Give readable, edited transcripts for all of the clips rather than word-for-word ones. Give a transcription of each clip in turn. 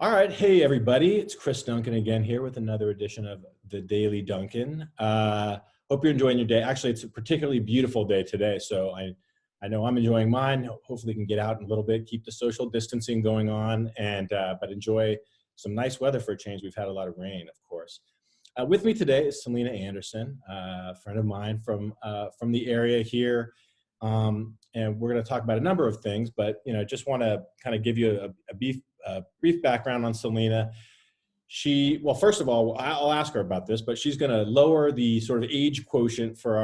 All right. Hey, everybody. It's Chris Duncan again here with another edition of the Daily Duncan. Hope you're enjoying your day. Actually, it's a particularly beautiful day today, so I know I'm enjoying mine. Hopefully, we can get out in a little bit, keep the social distancing going on, and but enjoy some nice weather for a change. We've had a lot of rain, of course. With me today is Selina Anderson, a friend of mine from the area here. And we're going to talk about a number of things, but just want to kind of give you a brief background on Selina. Well, first of all, I'll ask her about this, but she's going to lower the sort of age quotient for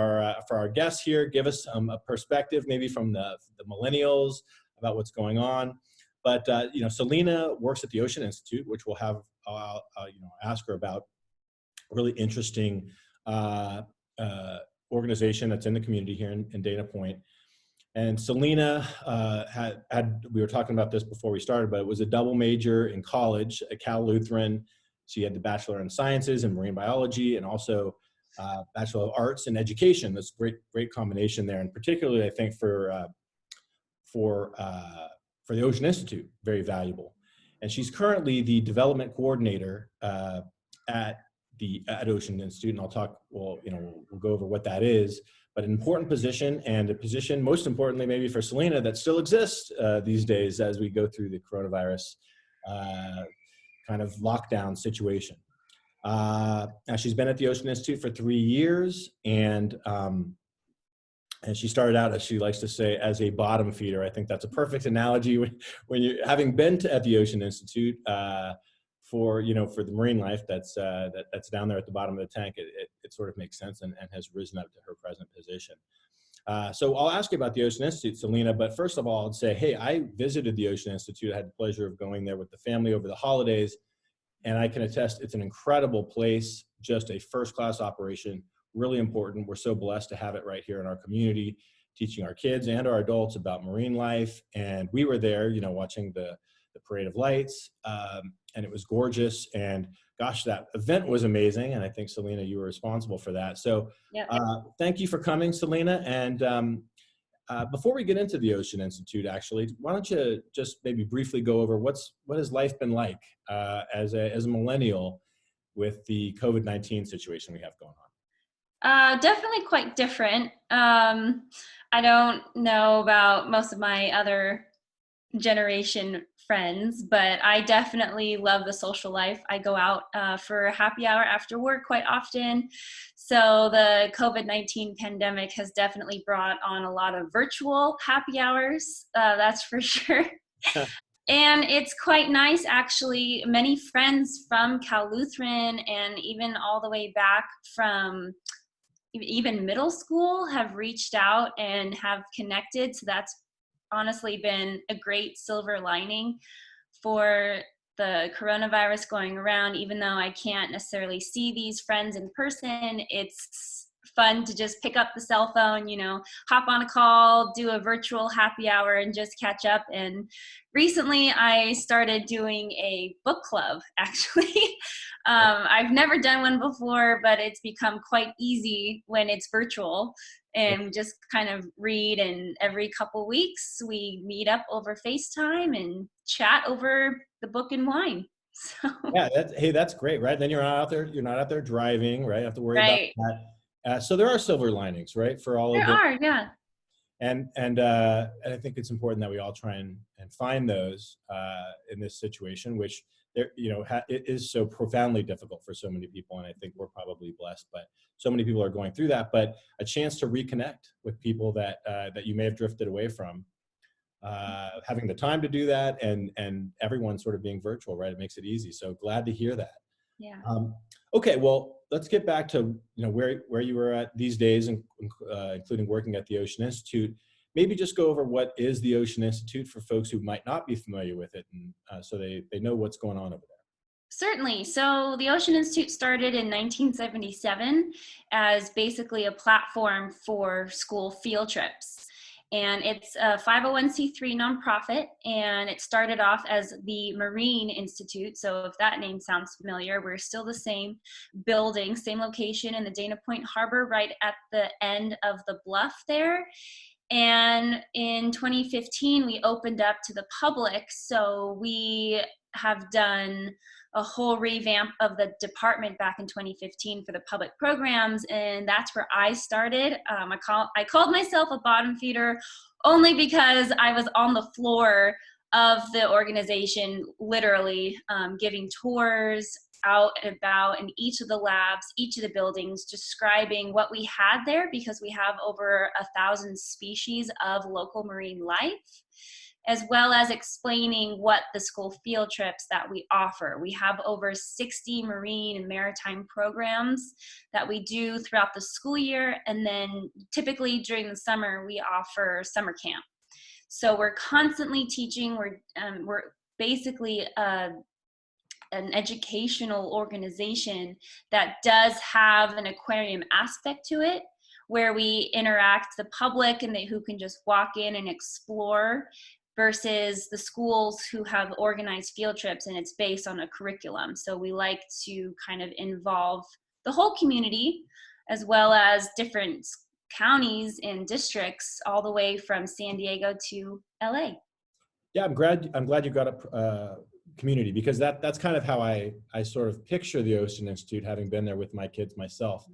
our guests here, give us a perspective maybe from the millennials about what's going on. But Selina works at the Ocean Institute, which we'll have ask her about. A really interesting organization that's in the community here in Dana Point. And Selina we were talking about this before we started, but it was a double major in college at Cal Lutheran. She had the Bachelor in Sciences and Marine Biology, and also Bachelor of Arts in Education. That's a great combination there, and particularly I think for the Ocean Institute, very valuable. And she's currently the development coordinator at Ocean Institute, and we'll go over what that is, but an important position, and a position, most importantly, maybe for Selina, that still exists these days as we go through the coronavirus kind of lockdown situation. Now she's been at the Ocean Institute for 3 years, and she started out, as she likes to say, as a bottom feeder. I think that's a perfect analogy when you're having been at the Ocean Institute. For the marine life that's down there at the bottom of the tank, it sort of makes sense and has risen up to her present position. So I'll ask you about the Ocean Institute, Selina, but first of all, I'd say, hey, I visited the Ocean Institute. I had the pleasure of going there with the family over the holidays, and I can attest it's an incredible place, just a first-class operation, really important. We're so blessed to have it right here in our community, teaching our kids and our adults about marine life. And we were there, watching the Parade of Lights, and it was gorgeous. And gosh, that event was amazing. And I think, Selina, you were responsible for that. So Yep. Thank you for coming, Selina. And before we get into the Ocean Institute, actually, why don't you just maybe briefly go over what has life been like as a millennial with the COVID-19 situation we have going on? Definitely quite different. I don't know about most of my other generation friends, but I definitely love the social life. I go out for a happy hour after work quite often. So the COVID-19 pandemic has definitely brought on a lot of virtual happy hours, that's for sure. And it's quite nice, actually. Many friends from Cal Lutheran and even all the way back from even middle school have reached out and have connected. So that's honestly been a great silver lining for the coronavirus going around. Even though I can't necessarily see these friends in person, it's fun to just pick up the cell phone, hop on a call, do a virtual happy hour, and just catch up. And recently I started doing a book club, actually. I've never done one before, but it's become quite easy when it's virtual. And we just kind of read, and every couple weeks we meet up over FaceTime and chat over the book and wine. So Yeah, that's great, right? Then you're not out there driving, right? You have to worry right. about that. So there are silver linings, right, for all of There this. are, yeah. And I think it's important that we all try and find those in this situation, which it is so profoundly difficult for so many people. And I think we're probably blessed, but so many people are going through that. But a chance to reconnect with people that you may have drifted away from, having the time to do that, and everyone sort of being virtual, right? It makes it easy. So glad to hear that. Yeah. Okay, well, let's get back to where you were at these days, including working at the Ocean Institute. Maybe just go over what is the Ocean Institute for folks who might not be familiar with it, and so they know what's going on over there. Certainly. So the Ocean Institute started in 1977 as basically a platform for school field trips. And it's a 501c3 nonprofit, and it started off as the Marine Institute. So if that name sounds familiar, we're still the same building, same location in the Dana Point Harbor, right at the end of the bluff there. And in 2015, we opened up to the public. So we have done a whole revamp of the department back in 2015 for the public programs, and that's where I started. I called myself a bottom feeder only because I was on the floor of the organization, literally giving tours out and about in each of the labs, each of the buildings, describing what we had there, because we have over 1,000 species of local marine life, as well as explaining what the school field trips that we offer. We have over 60 marine and maritime programs that we do throughout the school year, and then typically during the summer we offer summer camp. So we're constantly teaching. We're basically an educational organization that does have an aquarium aspect to it, where we interact the public and who can just walk in and explore, versus the schools who have organized field trips and it's based on a curriculum. So we like to kind of involve the whole community, as well as different counties and districts, all the way from San Diego to LA. Yeah, I'm glad you got up community, because that's kind of how I sort of picture the Ocean Institute, having been there with my kids myself.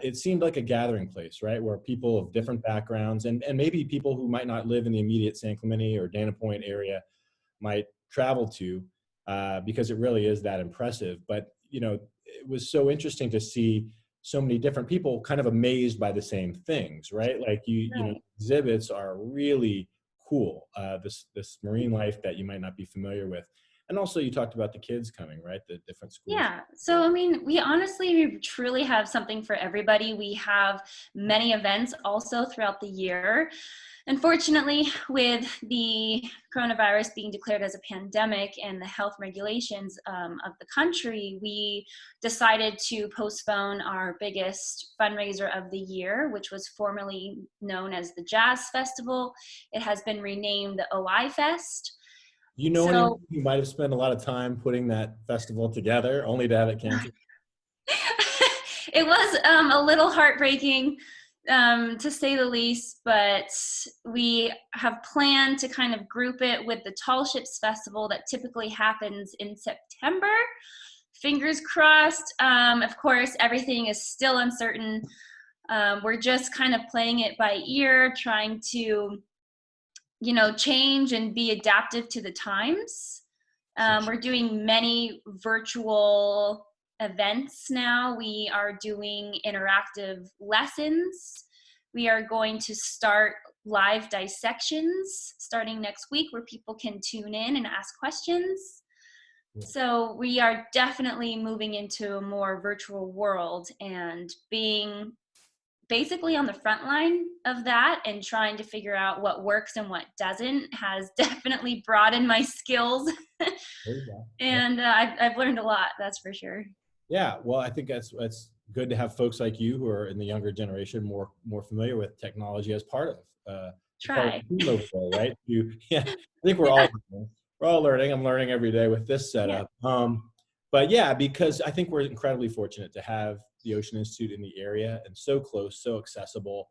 It seemed like a gathering place, right, where people of different backgrounds and maybe people who might not live in the immediate San Clemente or Dana Point area might travel to, because it really is that impressive. But, you know, it was so interesting to see so many different people kind of amazed by the same things, right? Like you know, exhibits are really cool. This marine life that you might not be familiar with. And also you talked about the kids coming, right? The different schools. Yeah. So, I mean, we truly have something for everybody. We have many events also throughout the year. Unfortunately, with the coronavirus being declared as a pandemic and the health regulations of the country, we decided to postpone our biggest fundraiser of the year, which was formerly known as the Jazz Festival. It has been renamed the OI Fest. You know, anyone who might have spent a lot of time putting that festival together only to have it canceled? It was a little heartbreaking, to say the least, but we have planned to kind of group it with the Tall Ships Festival that typically happens in September. Fingers crossed. Of course, everything is still uncertain. We're just kind of playing it by ear, trying to, you know, change and be adaptive to the times. We're doing many virtual events now. We are doing interactive lessons. We are going to start live dissections starting next week, where people can tune in and ask questions. So we are definitely moving into a more virtual world, and being basically on the front line of that and trying to figure out what works and what doesn't has definitely broadened my skills. And I've learned a lot, that's for sure. Yeah, well, I think that's good to have folks like you who are in the younger generation more familiar with technology as part of Try. the team over there, right? I think we're all learning. I'm learning every day with this setup. Yeah. But yeah, because I think we're incredibly fortunate to have the Ocean Institute in the area, and so close, so accessible.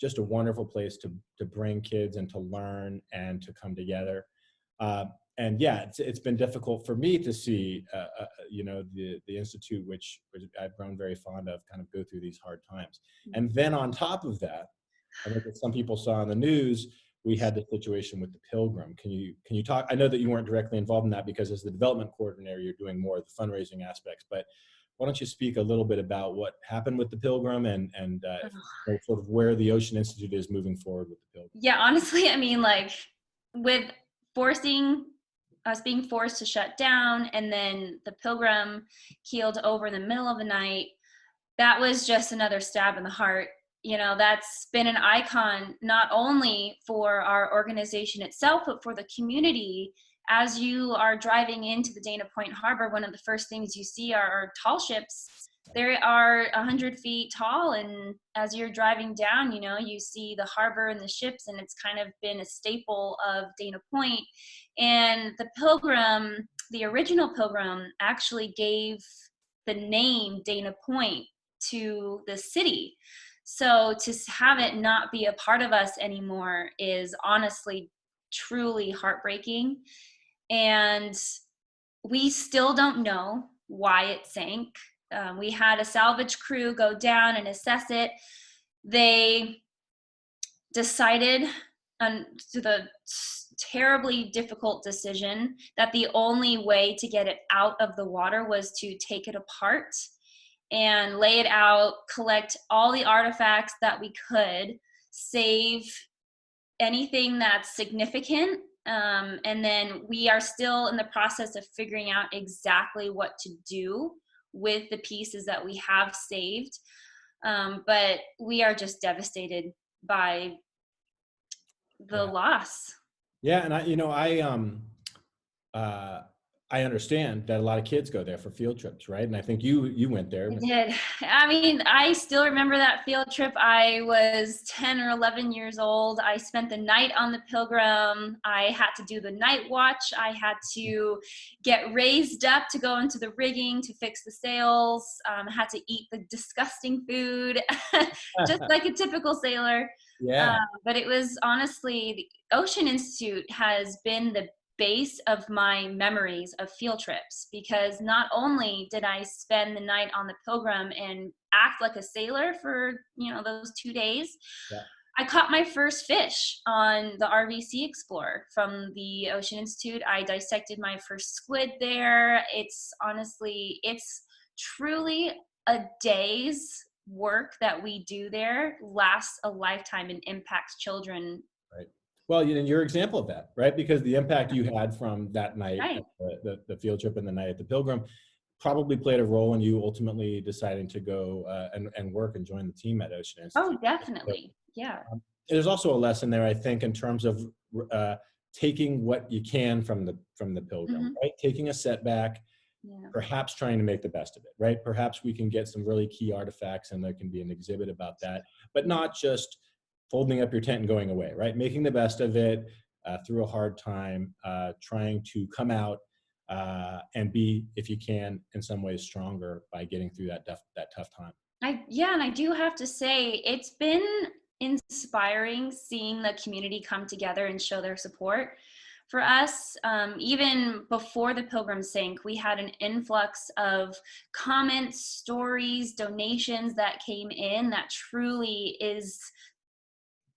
Just a wonderful place to bring kids and to learn and to come together. And yeah, it's been difficult for me to see, you know, the Institute, which I've grown very fond of, kind of go through these hard times. And then on top of that, I think that some people saw on the news, we had the situation with the Pilgrim. Can you talk? I know that you weren't directly involved in that, because as the development coordinator, you're doing more of the fundraising aspects. But why don't you speak a little bit about what happened with the Pilgrim and sort of where the Ocean Institute is moving forward with the Pilgrim? Yeah, honestly, I mean, like, with us being forced to shut down, and then the Pilgrim keeled over in the middle of the night, that was just another stab in the heart. You know, that's been an icon not only for our organization itself, but for the community. As you are driving into the Dana Point Harbor, one of the first things you see are tall ships. They are 100 feet tall, and as you're driving down, you know, you see the harbor and the ships, and it's kind of been a staple of Dana Point. And the Pilgrim, the original Pilgrim, actually gave the name Dana Point to the city. So to have it not be a part of us anymore is honestly truly heartbreaking. and we still don't know why it sank. We had a salvage crew go down and assess it. They decided to the terribly difficult decision that the only way to get it out of the water was to take it apart and lay it out, collect all the artifacts that we could, save anything that's significant. And then we are still in the process of figuring out exactly what to do with the pieces that we have saved. But we are just devastated by the Yeah. loss. Yeah. And uh, I understand that a lot of kids go there for field trips, right? And I think you went there. I did. I mean, I still remember that field trip. I was 10 or 11 years old. I spent the night on the Pilgrim. I had to do the night watch. I had to get raised up to go into the rigging to fix the sails. I had to eat the disgusting food, just like a typical sailor. Yeah. But it was honestly, the Ocean Institute has been the base of my memories of field trips, because not only did I spend the night on the Pilgrim and act like a sailor for, those 2 days, Yeah. I caught my first fish on the RVC Explorer from the Ocean Institute. I dissected my first squid there. It's truly a day's work that we do there lasts a lifetime and impacts children. Right. Well, you're an example of that, right? Because the impact you had from that night, Right. the field trip and the night at the Pilgrim, probably played a role in you ultimately deciding to go and work and join the team at Ocean Oh, Institute. So, definitely. Yeah. there's also a lesson there, I think, in terms of uh, taking what you can from the Pilgrim, Hmm. right? Taking a setback, Yeah. perhaps trying to make the best of it, right? Perhaps we can get some really key artifacts and there can be an exhibit about that, but not just folding up your tent and going away, right? Making the best of it through a hard time, trying to come out and be, if you can, in some ways stronger by getting through that tough time. And I do have to say, it's been inspiring seeing the community come together and show their support for us. Even before the Pilgrim sank, we had an influx of comments, stories, donations that came in that truly is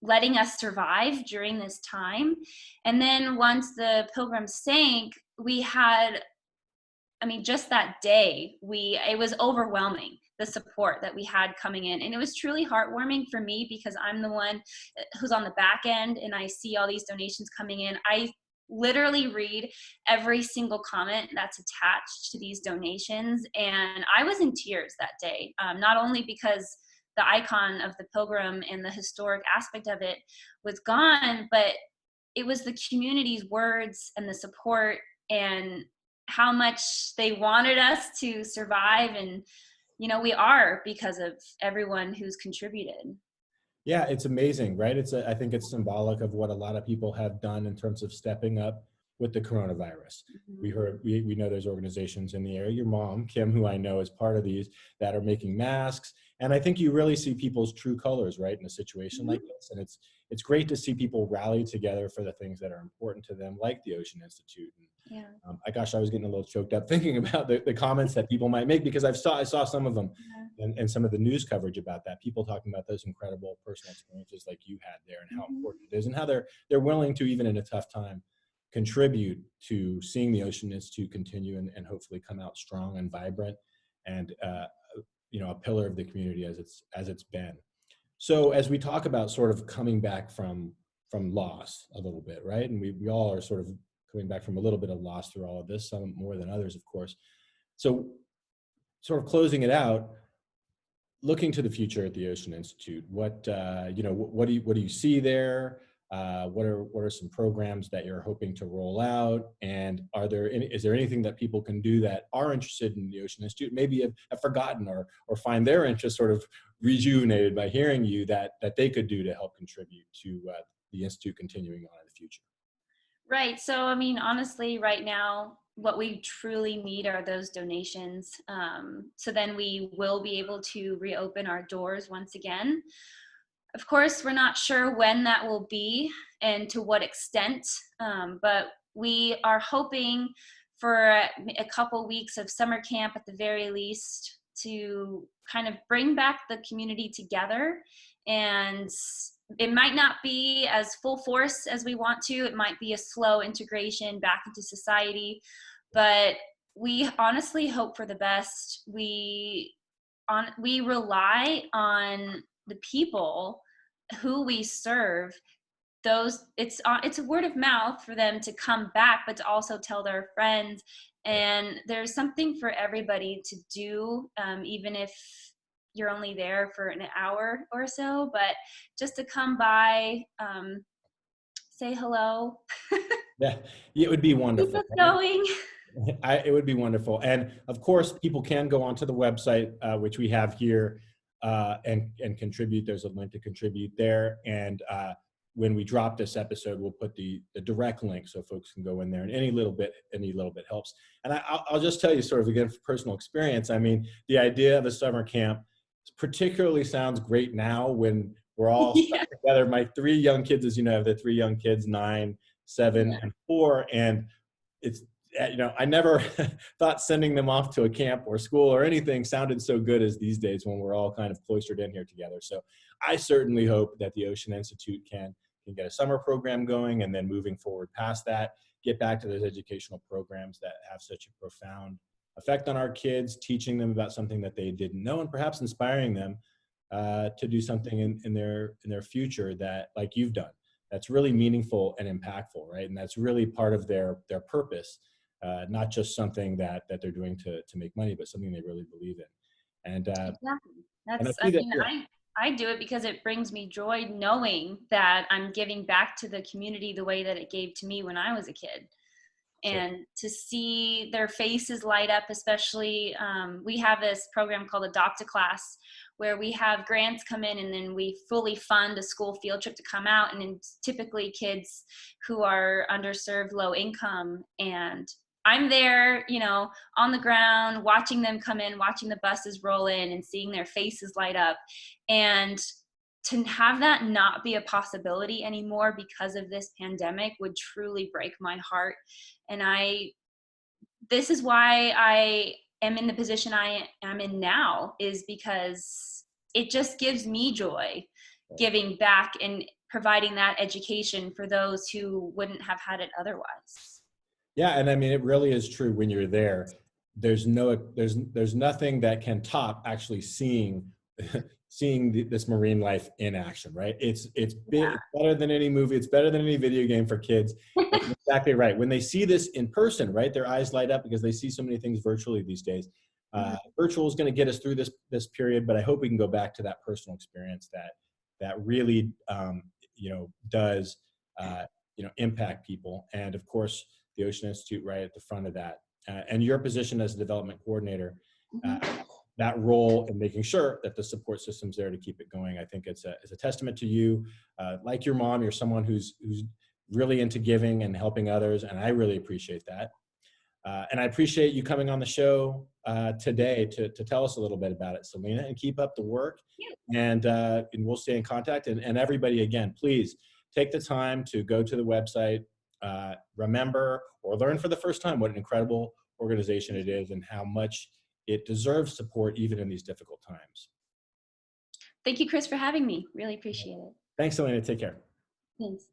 letting us survive during this time. And then once the Pilgrim sank, we had, just that day, it was overwhelming, the support that we had coming in. And it was truly heartwarming for me, because I'm the one who's on the back end and I see all these donations coming in. I literally read every single comment that's attached to these donations. And I was in tears that day, not only because the icon of the Pilgrim and the historic aspect of it was gone, but it was the community's words and the support and how much they wanted us to survive. And we are, because of everyone who's contributed. Yeah, it's amazing, right? I think it's symbolic of what a lot of people have done in terms of stepping up with the coronavirus. Mhm. We know there's organizations in the area. Your mom, Kim, who I know is part of these, that are making masks. And I think you really see people's true colors, right, in a situation Mhm. like this. And it's great to see people rally together for the things that are important to them, like the Ocean Institute. And Yeah. I was getting a little choked up thinking about the comments that people might make, because I saw some of them Yeah. and some of the news coverage about that. People talking about those incredible personal experiences like you had there, and how Mhm. important it is, and how they're willing to, even in a tough time, contribute to seeing the Ocean Institute continue and hopefully come out strong and vibrant, and a pillar of the community as it's been. So as we talk about sort of coming back from loss a little bit, right? And we all are sort of coming back from a little bit of loss through all of this, some more than others, of course. So sort of closing it out, looking to the future at the Ocean Institute, what what do you see there? What are some programs that you're hoping to roll out? And is there anything that people can do that are interested in the Ocean Institute, maybe have forgotten, or find their interest sort of rejuvenated by hearing you, that they could do to help contribute to the Institute continuing on in the future? Right. So, honestly, right now, what we truly need are those donations. So then we will be able to reopen our doors once again. Of course, we're not sure when that will be and to what extent, but we are hoping for a couple weeks of summer camp at the very least to kind of bring back the community together. And it might not be as full force as we want to. It might be a slow integration back into society, but we honestly hope for the best. We rely on the people who we serve. It's a word of mouth for them to come back, but to also tell their friends. And there's something for everybody to do, even if you're only there for an hour or so, but just to come by, say hello. Yeah, it would be Keep wonderful. us going. It would be wonderful. And of course, people can go onto the website, which we have here, and contribute. There's a link to contribute there. And when we drop this episode, we'll put the direct link so folks can go in there, and any little bit helps. And I'll just tell you, sort of again, from personal experience, I mean, the idea of a summer camp particularly sounds great now when we're all stuck together. My 3 young kids, as you know, I have the 3 young kids, 9, 7, and 4. And it's, I never thought sending them off to a camp or school or anything sounded so good as these days when we're all kind of cloistered in here together. So I certainly hope that the Ocean Institute can get a summer program going, and then moving forward past that, get back to those educational programs that have such a profound effect on our kids, teaching them about something that they didn't know, and perhaps inspiring them to do something in their future that, like you've done, that's really meaningful and impactful, right? And that's really part of their purpose, not just something that they're doing to make money, but something they really believe in. And Exactly. I do it because it brings me joy knowing that I'm giving back to the community the way that it gave to me when I was a kid. And to see their faces light up, especially, we have this program called Adopt a Class, where we have grants come in and then we fully fund a school field trip to come out, and it's typically kids who are underserved, low income, and I'm there, on the ground, watching them come in, watching the buses roll in and seeing their faces light up. And to have that not be a possibility anymore because of this pandemic would truly break my heart. And this is why I am in the position I am in now, is because it just gives me joy giving back and providing that education for those who wouldn't have had it otherwise. Yeah, and I mean, it really is true. When you're there, there's nothing that can top actually seeing this marine life in action, right? It's better than any movie. It's better than any video game for kids. That's exactly right. When they see this in person, right, their eyes light up because they see so many things virtually these days. Virtual is going to get us through this period, but I hope we can go back to that personal experience that really does impact people. And of course, the Ocean Institute right at the front of that, and your position as a development coordinator, that role in making sure that the support system's there to keep it going. I think it's a testament to you. Like your mom, you're someone who's really into giving and helping others, and I really appreciate that. And I appreciate you coming on the show today to tell us a little bit about it, Selina, and keep up the work. And we'll stay in contact. And everybody, again, please take the time to go to the website, remember or learn for the first time what an incredible organization it is and how much it deserves support even in these difficult times. Thank you, Chris, for having me. Really appreciate it. Thanks, Selina. Take care. Thanks.